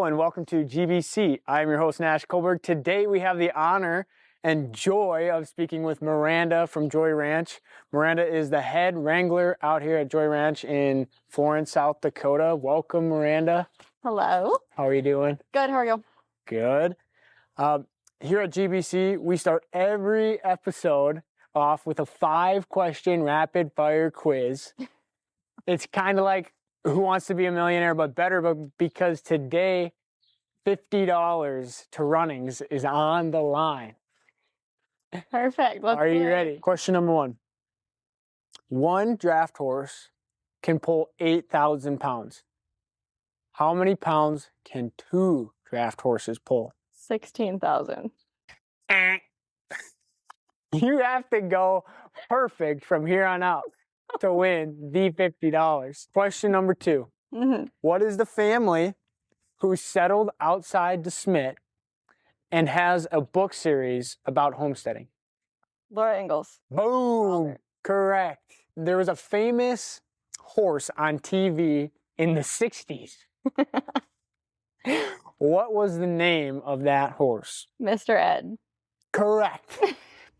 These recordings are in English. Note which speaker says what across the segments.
Speaker 1: Hello and welcome to GBC. I'm your host, Nash Kohlberg. Today we have the honor and joy of speaking with Miranda from Joy Ranch. Miranda is the head wrangler out here at Joy Ranch in Florence, South Dakota. Welcome, Miranda.
Speaker 2: Hello.
Speaker 1: How are you doing?
Speaker 2: Good, how are you?
Speaker 1: Good. Here at GBC, we start every episode off with a 5-question rapid fire quiz. It's kind of like Who Wants to Be a Millionaire, but better, but because today $50 to runnings is on the line.
Speaker 2: Perfect.
Speaker 1: Are you ready? Question number 1. One draft horse can pull 8,000 pounds. How many pounds can 2 draft horses pull?
Speaker 2: 16,000.
Speaker 1: You have to go perfect from here on out to win the $50. Question number 2. What is the family who settled outside DeSmet and has a book series about homesteading?
Speaker 2: Laura Ingalls.
Speaker 1: Boom! Correct. There was a famous horse on TV in the 60s. What was the name of that horse?
Speaker 2: Mr. Ed.
Speaker 1: Correct.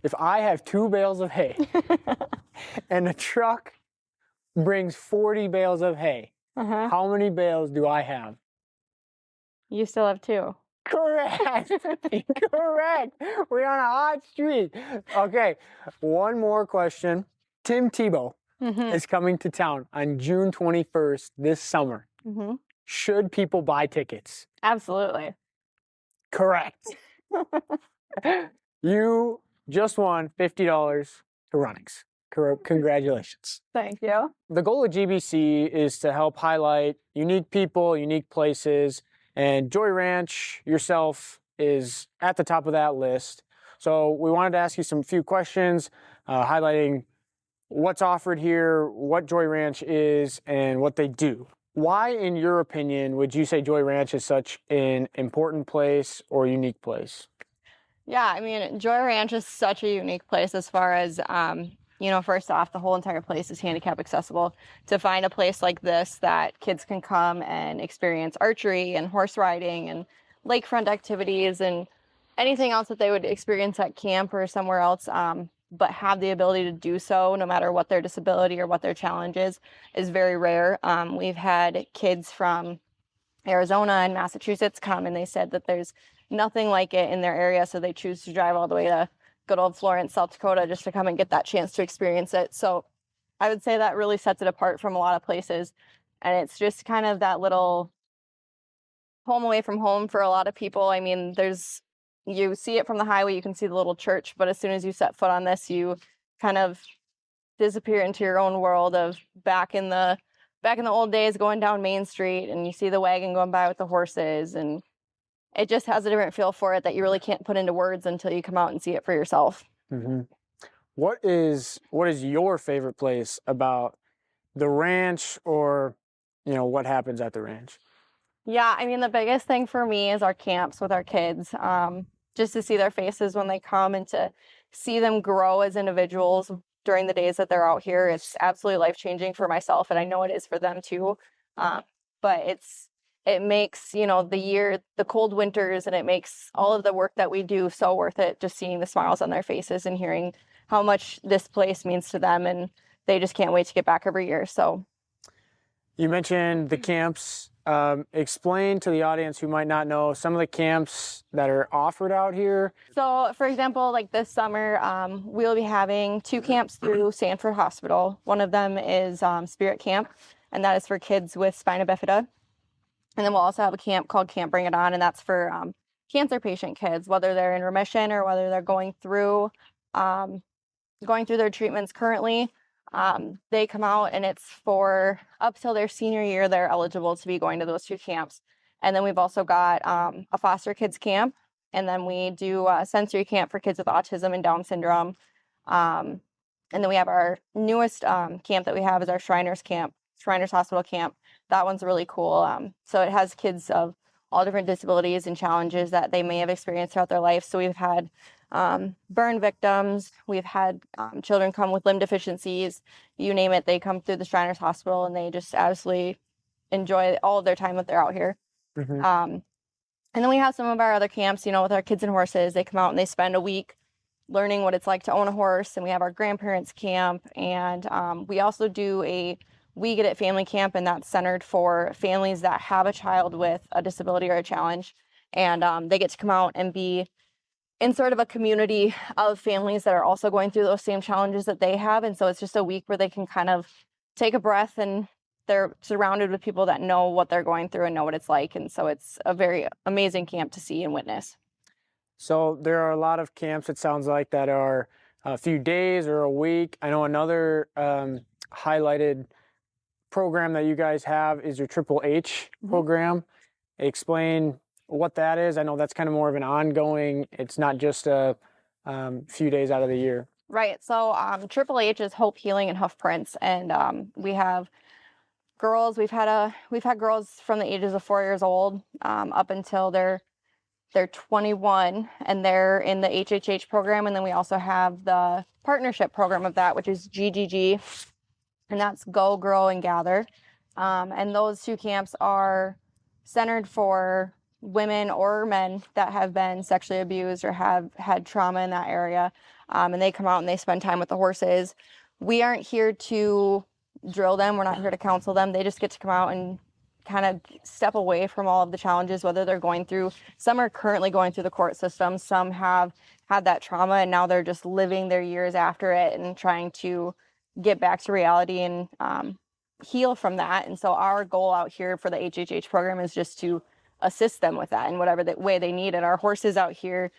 Speaker 1: If I have 2 bales of hay and a truck brings 40 bales of hay, how many bales do I have?
Speaker 2: You still have 2.
Speaker 1: Correct. Correct. We're on a hot streak. Okay, one more question. Tim Tebow is coming to town on June 21st this summer. Should people buy tickets?
Speaker 2: Absolutely.
Speaker 1: Correct. You just won $50 to runnings. Congratulations.
Speaker 2: Thank you.
Speaker 1: The goal of GBC is to help highlight unique people, unique places, and Joy Ranch yourself is at the top of that list. So we wanted to ask you some few questions highlighting what's offered here, what Joy Ranch is, and what they do. Why, in your opinion, would you say Joy Ranch is such an important place or unique place?
Speaker 2: Yeah, I mean, Joy Ranch is such a unique place as far as, first off, the whole entire place is handicap accessible. To find a place like this that kids can come and experience archery and horse riding and lakefront activities and anything else that they would experience at camp or somewhere else, but have the ability to do so no matter what their disability or what their challenge is very rare. We've had kids from Arizona and Massachusetts come and they said that there's nothing like it in their area, so they choose to drive all the way to good old Florence, South Dakota, just to come and get that chance to experience it. So I would say that really sets it apart from a lot of places, and it's just kind of that little home away from home for a lot of people. I mean, you see it from the highway, you can see the little church, but as soon as you set foot on this, you kind of disappear into your own world of back in the old days, going down Main Street, and you see the wagon going by with the horses, and it just has a different feel for it that you really can't put into words until you come out and see it for yourself. What
Speaker 1: is your favorite place about the ranch, or what happens at the ranch?
Speaker 2: Yeah, I mean, the biggest thing for me is our camps with our kids. Just to see their faces when they come and to see them grow as individuals during the days that they're out here. It's absolutely life-changing for myself, and I know it is for them too. But it makes, the cold winters, and it makes all of the work that we do so worth it, just seeing the smiles on their faces and hearing how much this place means to them, and they just can't wait to get back every year. So
Speaker 1: you mentioned the camps. Explain to the audience who might not know some of the camps that are offered out here.
Speaker 2: So, for example, like this summer, we'll be having 2 camps through Sanford Hospital. One of them is Spirit Camp, and that is for kids with spina bifida. And then we'll also have a camp called Camp Bring It On, and that's for cancer patient kids, whether they're in remission or whether they're going through their treatments currently. They come out, and it's for up till their senior year, they're eligible to be going to those 2 camps. And then we've also got a foster kids camp, and then we do a sensory camp for kids with autism and Down syndrome. And then we have our newest camp that we have is our Shriners Hospital camp. That one's really cool. So it has kids of all different disabilities and challenges that they may have experienced throughout their life. So we've had burn victims. We've had children come with limb deficiencies. You name it, they come through the Shriners Hospital, and they just absolutely enjoy all of their time that they're out here. And then we have some of our other camps, with our kids and horses. They come out and they spend a week learning what it's like to own a horse. And we have our grandparents camp. And we also do a We Get It family camp, and that's centered for families that have a child with a disability or a challenge. And they get to come out and be in sort of a community of families that are also going through those same challenges that they have. And so it's just a week where they can kind of take a breath, and they're surrounded with people that know what they're going through and know what it's like. And so it's a very amazing camp to see and witness.
Speaker 1: So there are a lot of camps, it sounds like, that are a few days or a week. I know another highlighted program that you guys have is your Triple H program. Explain what that is. I know that's kind of more of an ongoing, it's not just a few days out of the year.
Speaker 2: Right. So Triple H is Hope, Healing, and Hoof Prints. And we have girls. We've had girls from the ages of 4 years old up until they're 21, and they're in the HHH program. And then we also have the partnership program of that, which is GGG, and that's Go, Grow, and Gather. And those two camps are centered for women or men that have been sexually abused or have had trauma in that area. And they come out and they spend time with the horses. We aren't here to drill them. We're not here to counsel them. They just get to come out and kind of step away from all of the challenges, whether they're going through, some are currently going through the court system, some have had that trauma and now they're just living their years after it and trying to get back to reality and heal from that. And so our goal out here for the HHH program is just to assist them with that in whatever way they need. And our horses out here,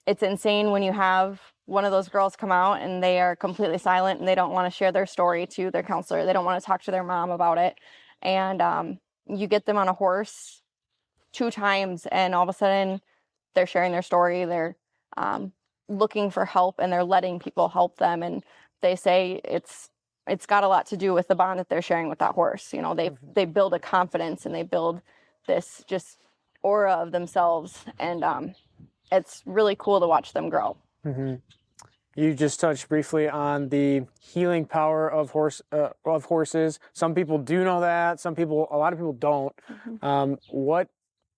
Speaker 2: it's insane when you have one of those girls come out and they are completely silent and they don't want to share their story to their counselor. They don't want to talk to their mom about it. And you get them on a horse 2 times and all of a sudden they're sharing their story. They're looking for help and they're letting people help them. And they say it's got a lot to do with the bond that they're sharing with that horse. They build a confidence and they build this just aura of themselves. And it's really cool to watch them grow.
Speaker 1: Mm-hmm. You just touched briefly on the healing power of horses. Some people do know that. A lot of people don't.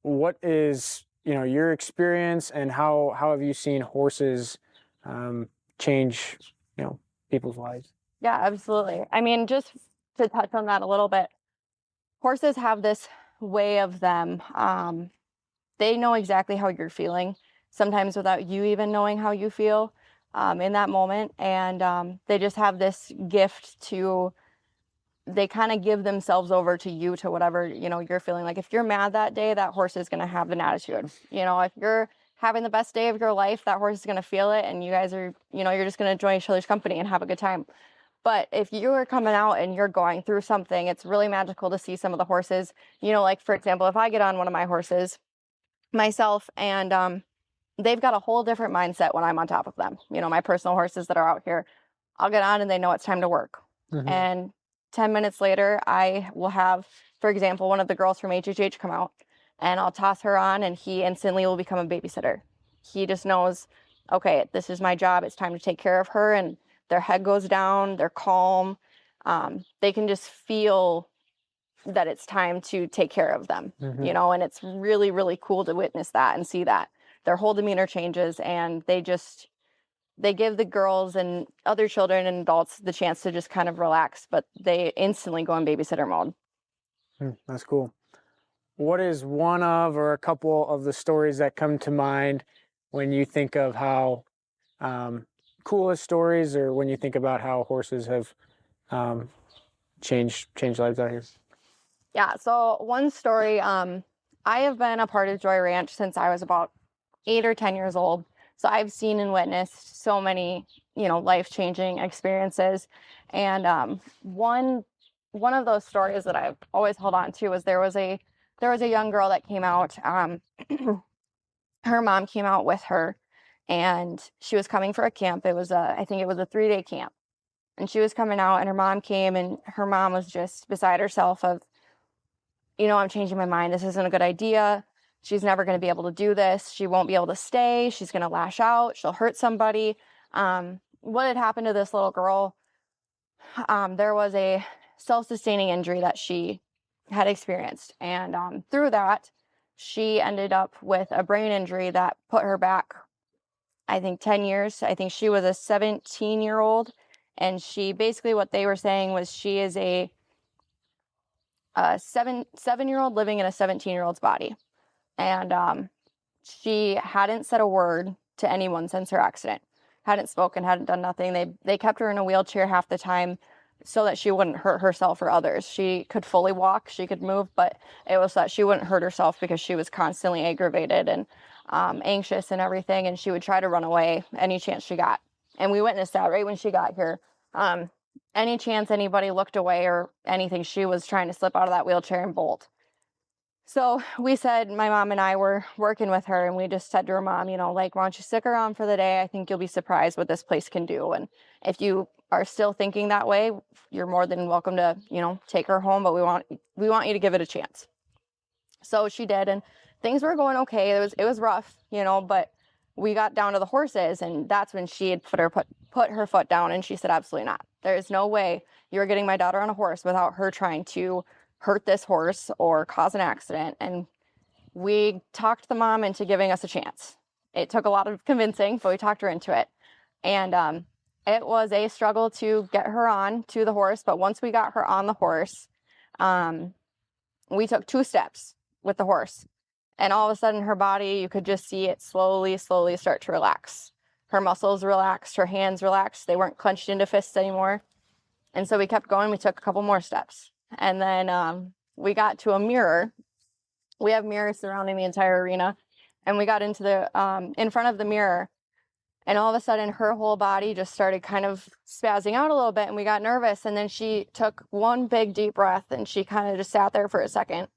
Speaker 1: What is your experience, and how have you seen horses change people's lives?
Speaker 2: Yeah, absolutely. I mean, just to touch on that a little bit, horses have this way of them. They know exactly how you're feeling, sometimes without you even knowing how you feel in that moment. And they just have this gift they kind of give themselves over to you, to whatever, you're feeling. Like if you're mad that day, that horse is going to have an attitude. If you're having the best day of your life, that horse is going to feel it. And you guys are, you're just going to enjoy each other's company and have a good time. But if you are coming out and you're going through something, it's really magical to see some of the horses, like, for example, if I get on one of my horses myself and they've got a whole different mindset when I'm on top of them. My personal horses that are out here, I'll get on and they know it's time to work. Mm-hmm. And 10 minutes later, I will have, for example, one of the girls from HHH come out and I'll toss her on and he instantly will become a babysitter. He just knows, okay, this is my job. It's time to take care of her. And their head goes down, they're calm. They can just feel that it's time to take care of them, mm-hmm. And it's really, really cool to witness that and see that. Their whole demeanor changes and they give the girls and other children and adults the chance to just kind of relax, but they instantly go in babysitter mode.
Speaker 1: That's cool. What is one of or a couple of the stories that come to mind when you think of how coolest stories, or when you think about how horses have changed lives out here?
Speaker 2: Yeah, so one story, I have been a part of Joy Ranch since I was about 8 or 10 years old. So I've seen and witnessed so many, life-changing experiences. And one of those stories that I've always held on to was there was a young girl that came out. Her mom came out with her, and she was coming for a camp. I think it was a 3-day camp. And she was coming out, and her mom came, and her mom was just beside herself of, I'm changing my mind. This isn't a good idea. She's never going to be able to do this. She won't be able to stay. She's going to lash out. She'll hurt somebody. What had happened to this little girl? There was a self-sustaining injury that she had experienced. And through that, she ended up with a brain injury that put her back, I think, 10 years. I think she was a 17-year-old, and she basically, what they were saying was she is a seven-year-old living in a 17-year-old's body. And she hadn't said a word to anyone since her accident, hadn't spoken, hadn't done nothing. They kept her in a wheelchair half the time so that she wouldn't hurt herself or others. She could fully walk, she could move, but it was that she wouldn't hurt herself because she was constantly aggravated and anxious and everything, and she would try to run away any chance she got. And we witnessed that right when she got here. Any chance anybody looked away or anything, she was trying to slip out of that wheelchair and bolt. So we said, my mom and I were working with her, and we just said to her mom, you know, like, why don't you stick around for the day? I think you'll be surprised what this place can do. And if you are still thinking that way, you're more than welcome to, you know, take her home, but we want you to give it a chance. So she did, and things were going okay. It was rough, you know, but we got down to the horses, and that's when she had put her foot down, and she said, absolutely not. There's no way you're getting my daughter on a horse without her trying to hurt this horse or cause an accident. And we talked the mom into giving us a chance. It took a lot of convincing, but we talked her into it. And it was a struggle to get her on to the horse, but once we got her on the horse, we took 2 steps with the horse, and all of a sudden her body, you could just see it slowly start to relax. Her muscles relaxed, her hands relaxed, they weren't clenched into fists anymore. And so we kept going. We took a couple more steps, and then we got to a mirror. We have mirrors surrounding the entire arena, and we got into the in front of the mirror, and all of a sudden her whole body just started kind of spazzing out a little bit, and we got nervous. And then she took one big deep breath, and she kind of just sat there for a second,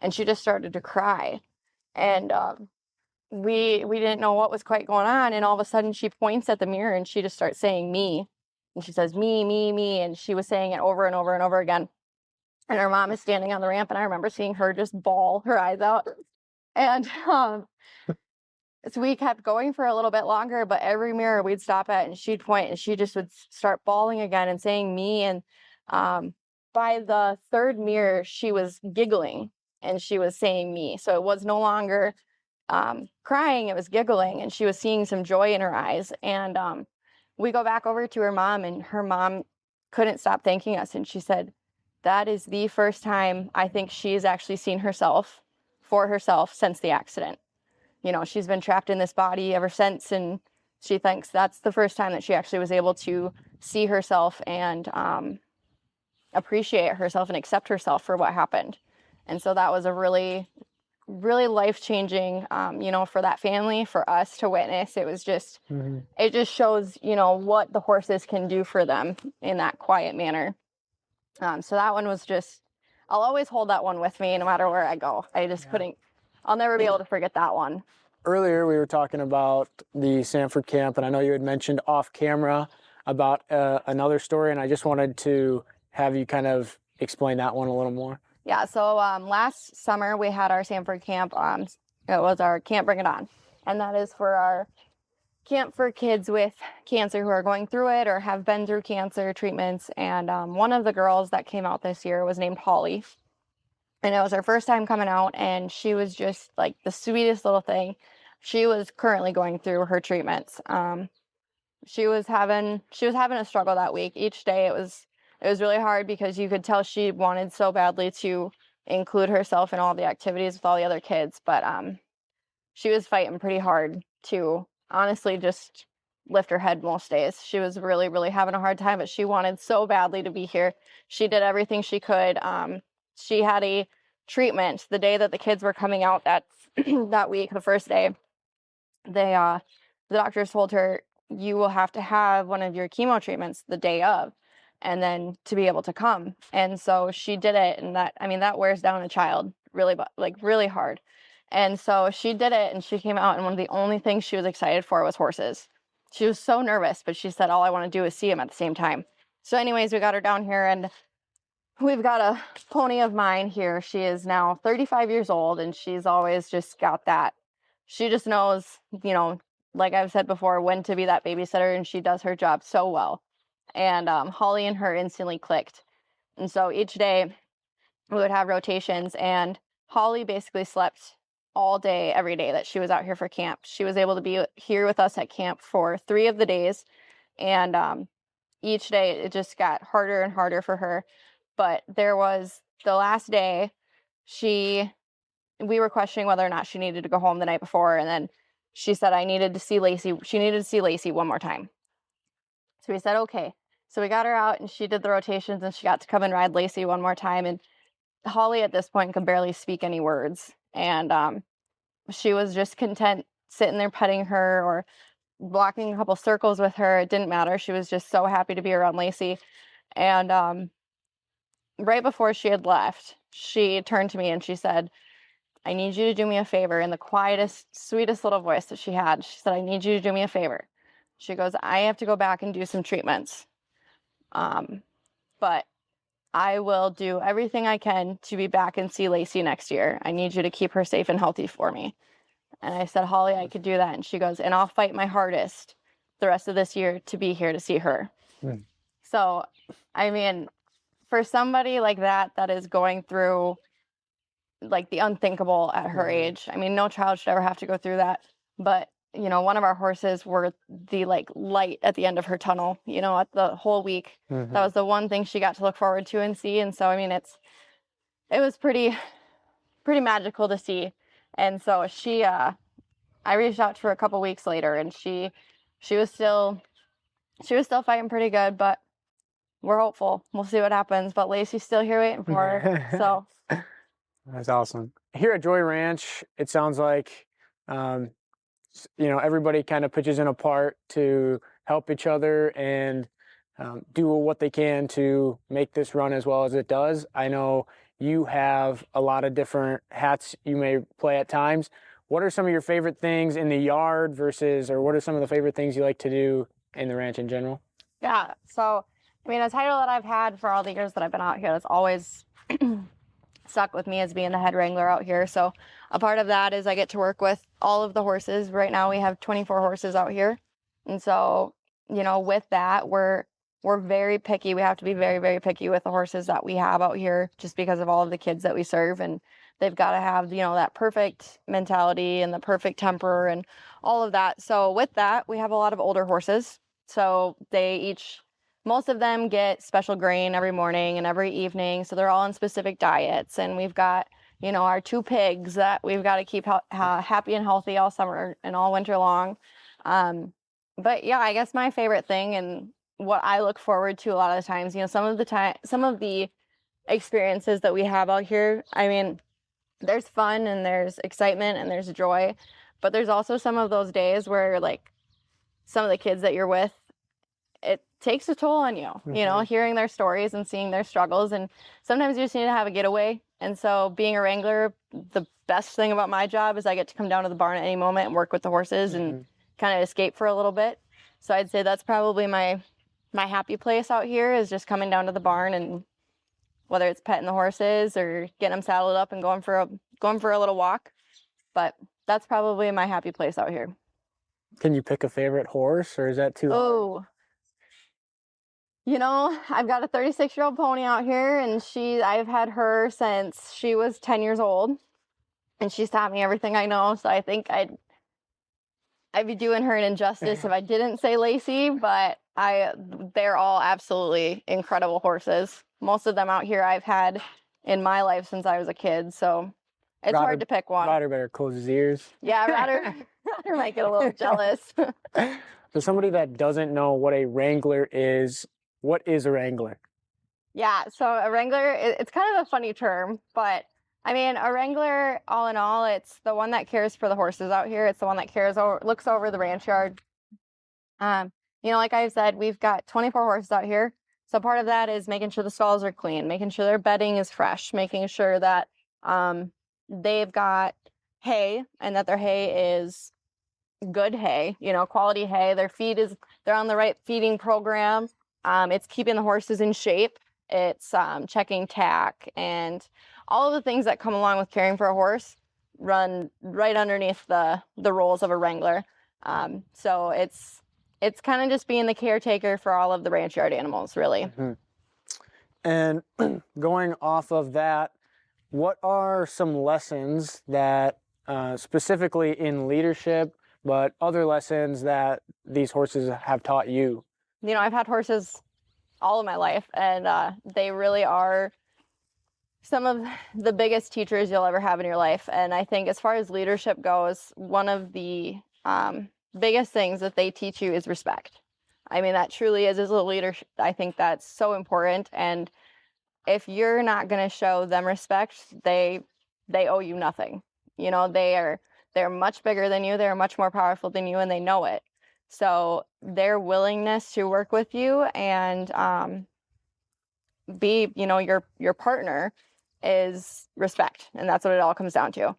Speaker 2: and she just started to cry. And we didn't know what was quite going on, and all of a sudden she points at the mirror, and she just starts saying me, and she says me, me, me, and she was saying it over and over and over again. And her mom is standing on the ramp, and I remember seeing her just bawl her eyes out. And so we kept going for a little bit longer, but every mirror we'd stop at and she'd point, and she just would start bawling again and saying me. And by the 3rd mirror, she was giggling and she was saying me. So it was no longer crying, it was giggling, and she was seeing some joy in her eyes. And we go back over to her mom, and her mom couldn't stop thanking us. And she said, that is the first time I think she's actually seen herself for herself since the accident. You know, she's been trapped in this body ever since, and she thinks that's the first time that she actually was able to see herself and appreciate herself and accept herself for what happened. And so that was a really, really life-changing, you know, for that family, for us to witness. It was just, it just shows, you know, what the horses can do for them in that quiet manner. So that one was just, I'll always hold that one with me no matter where I go. I just couldn't, I'll never be able to forget that one.
Speaker 1: Earlier, we were talking about the Sanford camp, and I know you had mentioned off camera about another story, and I just wanted to have you kind of explain that one a little more.
Speaker 2: Yeah, so last summer we had our Sanford camp. It was our Camp Bring It On, and that is for our camp for kids with cancer who are going through it or have been through cancer treatments. And one of the girls that came out this year was named Holly. And it was her first time coming out, and she was just like the sweetest little thing. She was currently going through her treatments. She was having a struggle that week. Each day it was really hard because you could tell she wanted so badly to include herself in all the activities with all the other kids, but she was fighting pretty hard to honestly just lift her head most days. She was really, really having a hard time, but she wanted so badly to be here. She did everything she could. She had a treatment the day that the kids were coming out that that week, the first day. The doctors told her, you will have to have one of your chemo treatments the day of, and then to be able to come. And so she did it, and that wears down a child really, like really hard. And so she did it, and she came out, and one of the only things she was excited for was horses. She was so nervous, but she said, all I want to do is see them at the same time. So anyways, we got her down here, and we've got a pony of mine here. She is now 35 years old, and she's always just got that. She just knows, you know, like I've said before, when to be that babysitter, and she does her job so well. And Holly and her instantly clicked. And so each day we would have rotations, and Holly basically slept all day, every day that she was out here for camp. She was able to be here with us at camp for 3 of the days. And each day it just got harder and harder for her. But there was the last day, we were questioning whether or not she needed to go home the night before. And then she said, I needed to see Lacey. She needed to see Lacey one more time. So we said, okay. So we got her out and she did the rotations and she got to come and ride Lacey one more time. And Holly at this point could barely speak any words. And she was just content sitting there petting her or walking a couple circles with her. It didn't matter. She was just so happy to be around Lacey. And right before she had left, she turned to me and she said, I need you to do me a favor. In the quietest, sweetest little voice that she had, she said, I need you to do me a favor. She goes, I have to go back and do some treatments. But I will do everything I can to be back and see Lacey next year. I need you to keep her safe and healthy for me. And I said, Holly, I could do that. And she goes, and I'll fight my hardest the rest of this year to be here to see her. Mm. So, I mean, for somebody like that is going through like the unthinkable at her age, I mean, no child should ever have to go through that. But, you know, one of our horses were the like light at the end of her tunnel, you know, at the whole week. Mm-hmm. That was the one thing she got to look forward to and see. And so, I mean, it was pretty magical to see. And so I reached out to her a couple weeks later and she was still fighting pretty good, but we're hopeful. We'll see what happens. But Lacey's still here waiting for her. So
Speaker 1: that's awesome. Here at Joy Ranch, it sounds like, you know, everybody kind of pitches in a part to help each other and do what they can to make this run as well as it does. I know you have a lot of different hats you may play at times. What are some of your favorite things in the yard or what are some of the favorite things you like to do in the ranch in general?
Speaker 2: Yeah, so, I mean, a title that I've had for all the years that I've been out here that's always stuck with me as being the head wrangler out here. So a part of that is I get to work with all of the horses. Right now we have 24 horses out here. And so, you know, with that, we're very picky. We have to be very, very picky with the horses that we have out here just because of all of the kids that we serve. And they've got to have, you know, that perfect mentality and the perfect temper and all of that. So with that, we have a lot of older horses. So most of them get special grain every morning and every evening. So they're all on specific diets. And we've got, you know, our 2 pigs that we've got to keep happy and healthy all summer and all winter long. But yeah, I guess my favorite thing and what I look forward to a lot of the times, you know, some of the experiences that we have out here, I mean, there's fun and there's excitement and there's joy, but there's also some of those days where like some of the kids that you're with, it takes a toll on you, mm-hmm. you know, hearing their stories and seeing their struggles. And sometimes you just need to have a getaway. And so being a wrangler, the best thing about my job is I get to come down to the barn at any moment and work with the horses mm-hmm. and kind of escape for a little bit. So I'd say that's probably my happy place out here is just coming down to the barn, and whether it's petting the horses or getting them saddled up and going for a little walk. But that's probably my happy place out here.
Speaker 1: Can you pick a favorite horse, or is that too hard?
Speaker 2: Oh, you know, I've got a 36-year-old pony out here, and I've had her since she was 10 years old, and she's taught me everything I know. So I think I'd be doing her an injustice if I didn't say Lacey, but they're all absolutely incredible horses. Most of them out here I've had in my life since I was a kid, so it's hard to pick one.
Speaker 1: Ryder better close his ears.
Speaker 2: Yeah, Ryder might get a little jealous.
Speaker 1: For somebody that doesn't know what a wrangler is, what is a wrangler?
Speaker 2: Yeah, so a wrangler, it's kind of a funny term, but I mean, a wrangler, all in all, it's the one that cares for the horses out here. It's the one that looks over the ranch yard. You know, like I said, we've got 24 horses out here. So part of that is making sure the stalls are clean, making sure their bedding is fresh, making sure that they've got hay and that their hay is good hay, you know, quality hay. They're on the right feeding program. It's keeping the horses in shape. It's checking tack and all of the things that come along with caring for a horse run right underneath the roles of a wrangler. So it's kind of just being the caretaker for all of the ranch yard animals, really.
Speaker 1: Mm-hmm. And going off of that, what are some lessons that specifically in leadership, but other lessons that these horses have taught you?
Speaker 2: You know, I've had horses all of my life, and they really are some of the biggest teachers you'll ever have in your life. And I think as far as leadership goes, one of the biggest things that they teach you is respect. I mean, that truly is as a leader. I think that's so important. And if you're not going to show them respect, they owe you nothing. You know, they're much bigger than you. They're much more powerful than you, and they know it. So their willingness to work with you and be, you know, your partner is respect, and that's what it all comes down to.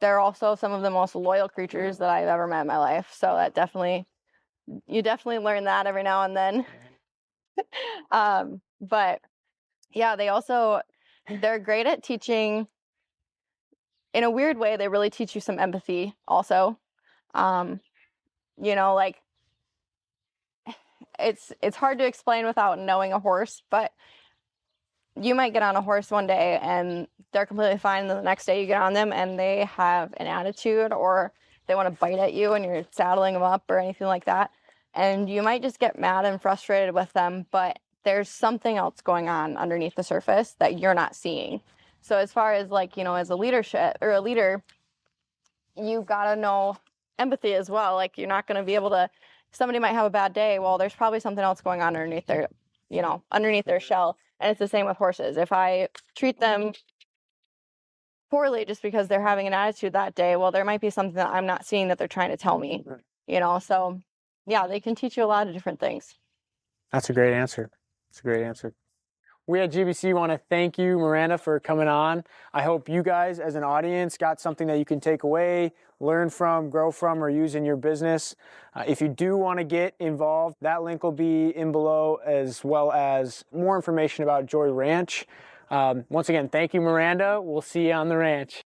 Speaker 2: They're also some of the most loyal creatures that I've ever met in my life. So that you definitely learn that every now and then. But yeah, they're great at teaching. In a weird way, they really teach you some empathy also. You know, like it's hard to explain without knowing a horse, but you might get on a horse one day and they're completely fine, and then the next day you get on them and they have an attitude, or they want to bite at you and you're saddling them up or anything like that. And you might just get mad and frustrated with them, but there's something else going on underneath the surface that you're not seeing. So as far as, like, you know, as a leader, you've got to know empathy as well. Like, you're not going to be able to, somebody might have a bad day. Well, there's probably something else going on underneath their shell. And it's the same with horses. If I treat them poorly just because they're having an attitude that day, well, there might be something that I'm not seeing that they're trying to tell me, you know? So yeah, they can teach you a lot of different things.
Speaker 1: That's a great answer. We at GBC want to thank you, Miranda, for coming on. I hope you guys as an audience got something that you can take away, learn from, grow from, or use in your business. If you do want to get involved, that link will be in below, as well as more information about Joy Ranch. Once again, thank you, Miranda. We'll see you on the ranch.